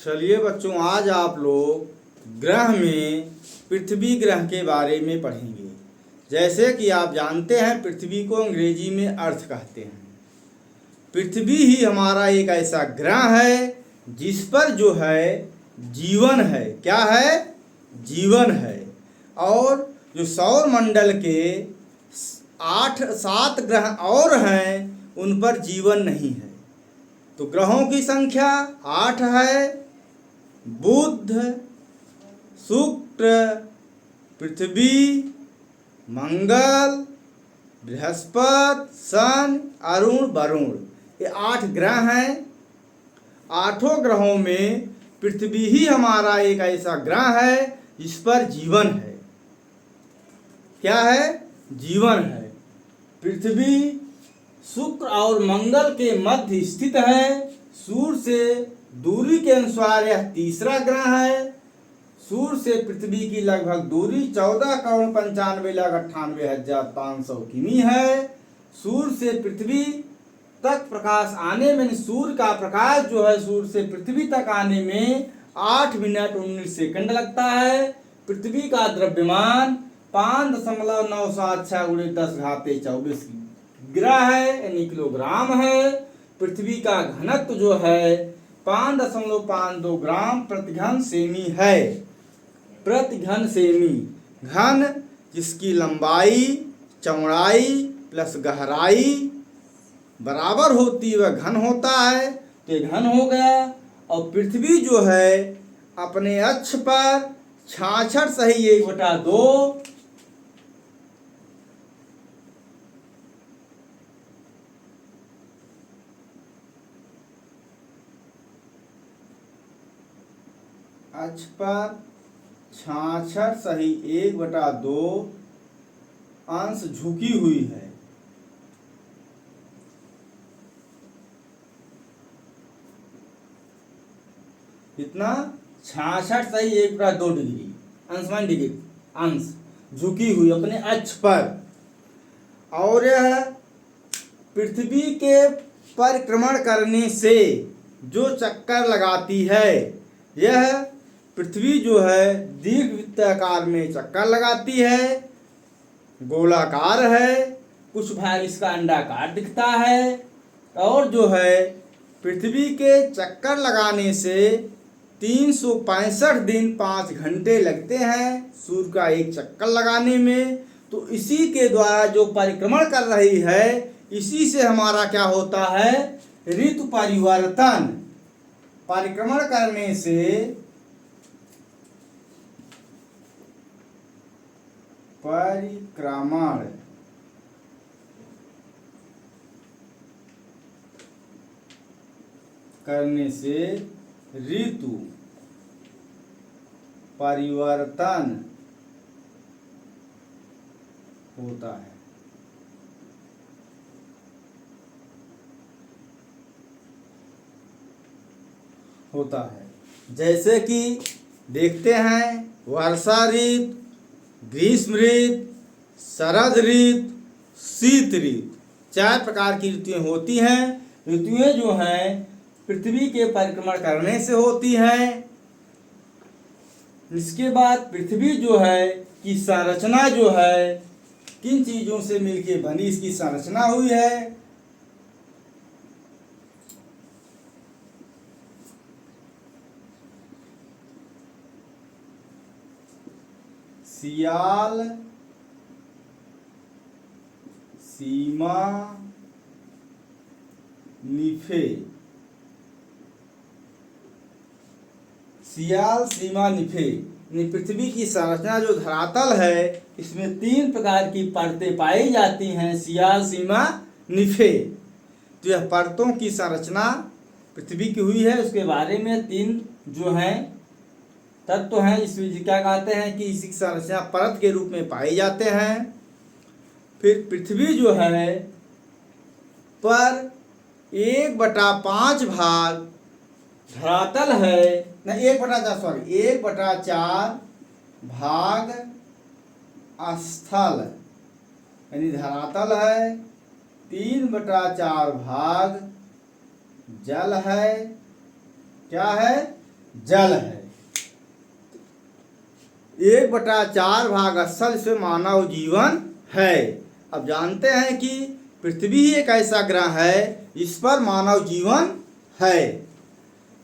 चलिए बच्चों, आज आप लोग ग्रह में पृथ्वी ग्रह के बारे में पढ़ेंगे। जैसे कि आप जानते हैं, पृथ्वी को अंग्रेजी में अर्थ कहते हैं। पृथ्वी ही हमारा एक ऐसा ग्रह है जिस पर जो है जीवन है। क्या है? जीवन है। और जो सौर मंडल के 7 ग्रह और हैं, उन पर जीवन नहीं है। तो ग्रहों की संख्या 8 है। बुध, शुक्र, पृथ्वी, मंगल, बृहस्पति, शनि, अरुण, वरुण, ये 8 ग्रह हैं। 8 ग्रहों में पृथ्वी ही हमारा एक ऐसा ग्रह है जिस पर जीवन है। क्या है? जीवन है। पृथ्वी शुक्र और मंगल के मध्य स्थित है। सूर्य से दूरी के अनुसार यह तीसरा ग्रह है। सूर्य से पृथ्वी की लगभग दूरी 14,95,98,500 किमी है। सूर्य से पृथ्वी तक प्रकाश आने में, सूर्य का प्रकाश जो है सूर्य से पृथ्वी तक आने में 8 मिनट 19 सेकंड लगता है। पृथ्वी का द्रव्यमान 5.976 × 10⁻24 ग्रह है, यानी किलोग्राम है। पृथ्वी का घनत्व जो है 5.52 ग्राम प्रति घन सेमी है। प्रति घन सेमी, घन जिसकी लंबाई चौड़ाई प्लस गहराई बराबर होती है वह घन होता है। तो ये घन हो गया। और पृथ्वी जो है अपने अक्ष पर 66 अक्ष पर 66 अंश झुकी हुई है। कितना? 66.1/2 डिग्री, अंश मान डिग्री, अंश झुकी हुई अपने अक्ष पर। और यह पृथ्वी के परिक्रमण करने से जो चक्कर लगाती है, यह पृथ्वी जो है दीर्घवृत्ताकार में चक्कर लगाती है, गोलाकार है। कुछ भाग इसका अंडाकार दिखता है। और जो है पृथ्वी के चक्कर लगाने से 365 दिन 5 घंटे लगते हैं सूर्य का एक चक्कर लगाने में। तो इसी के द्वारा जो परिक्रमण कर रही है, इसी से हमारा क्या होता है? ऋतु परिवर्तन। परिक्रमण करने से परिक्रमण करने से ऋतु परिवर्तन होता है। जैसे कि देखते हैं, वर्षा ऋतु, ग्रीष्म ऋतु, शरद ऋतु, शीत ऋतु, 4 प्रकार की ऋतुएं होती हैं। ऋतुएं जो हैं पृथ्वी के परिक्रमण करने से होती हैं। इसके बाद पृथ्वी जो है की संरचना जो है किन चीजों से मिलकर बनी, इसकी संरचना हुई है। सियाल, सीमा, निफे। सियाल, सीमा, निफे। पृथ्वी की संरचना जो धरातल है, इसमें 3 प्रकार की परतें पाई जाती हैं, सियाल, सीमा, निफे। तो यह परतों की संरचना पृथ्वी की हुई है। उसके बारे में 3 जो हैं तत्व हैं, इसमें क्या कहते हैं कि इसी संरचना परत के रूप में पाए जाते हैं। फिर पृथ्वी जो है पर 1/5 भाग धरातल है, न 1/4 भाग स्थल यानी धरातल है, 3/4 भाग जल है। क्या है? जल है। 1/4 भाग स्थल से मानव जीवन है। अब जानते हैं कि पृथ्वी ही एक ऐसा ग्रह है इस पर मानव जीवन है।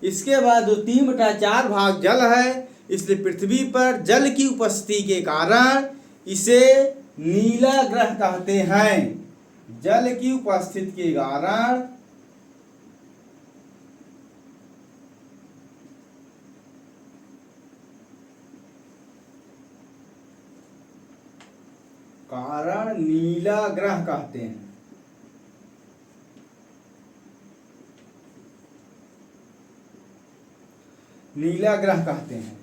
इसके बाद जो 3/4 भाग जल है, इसलिए पृथ्वी पर जल की उपस्थिति के कारण इसे नीला ग्रह कहते हैं। जल की उपस्थिति के कारण नीला ग्रह कहते हैं। नीला ग्रह कहते हैं।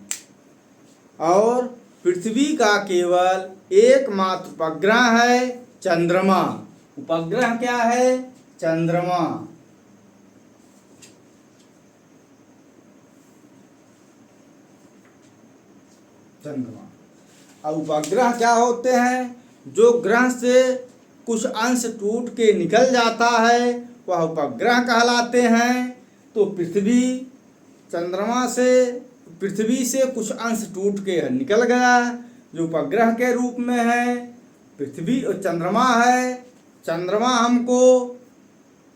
और पृथ्वी का केवल एकमात्र उपग्रह है चंद्रमा। उपग्रह क्या है? चंद्रमा। चंद्रमा। अब उपग्रह क्या होते हैं? जो ग्रह से कुछ अंश टूट के निकल जाता है वह उपग्रह कहलाते हैं। तो पृथ्वी से कुछ अंश टूट के निकल गया जो उपग्रह के रूप में है। पृथ्वी और चंद्रमा है। चंद्रमा हमको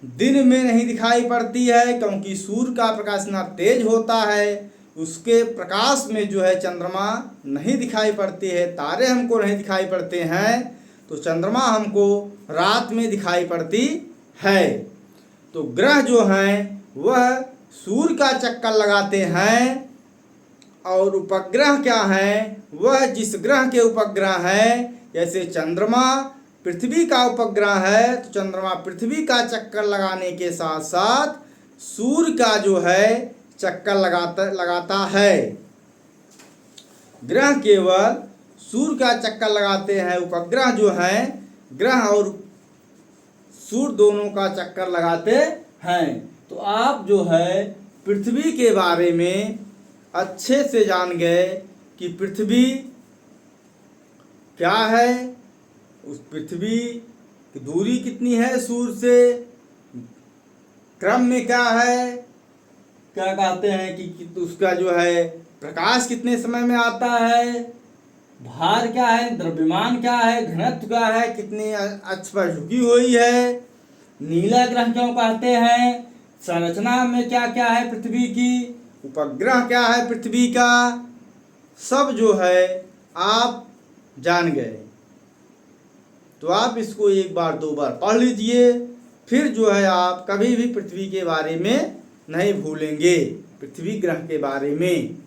दिन में नहीं दिखाई पड़ती है क्योंकि सूर्य का प्रकाश इतना तेज होता है, उसके प्रकाश में जो है चंद्रमा नहीं दिखाई पड़ती है। तारे हमको नहीं दिखाई पड़ते हैं, तो चंद्रमा हमको रात में दिखाई पड़ती है। तो ग्रह जो हैं वह सूर्य का चक्कर लगाते हैं। और उपग्रह क्या है? वह जिस ग्रह के उपग्रह है, जैसे चंद्रमा पृथ्वी का उपग्रह है तो चंद्रमा पृथ्वी का चक्कर लगाने के साथ साथ सूर्य का जो है चक्कर लगाता है। ग्रह केवल सूर्य का चक्कर लगाते हैं। उपग्रह जो हैं ग्रह और सूर्य दोनों का चक्कर लगाते हैं। तो आप जो है पृथ्वी के बारे में अच्छे से जान गए कि पृथ्वी क्या है, उस पृथ्वी की दूरी कितनी है सूर्य से, क्रम में क्या है, क्या कहते हैं कि उसका जो है प्रकाश कितने समय में आता है, भार क्या है, द्रव्यमान क्या है, घनत्व क्या है, कितनी अक्ष पर झुकी हुई है, नीला ग्रह क्यों कहते हैं, संरचना में क्या क्या है पृथ्वी की, उपग्रह क्या है पृथ्वी का, सब जो है आप जान गए। तो आप इसको एक बार दो बार पढ़ लीजिए, फिर जो है आप कभी भी पृथ्वी के बारे में नहीं भूलेंगे, पृथ्वी ग्रह के बारे में।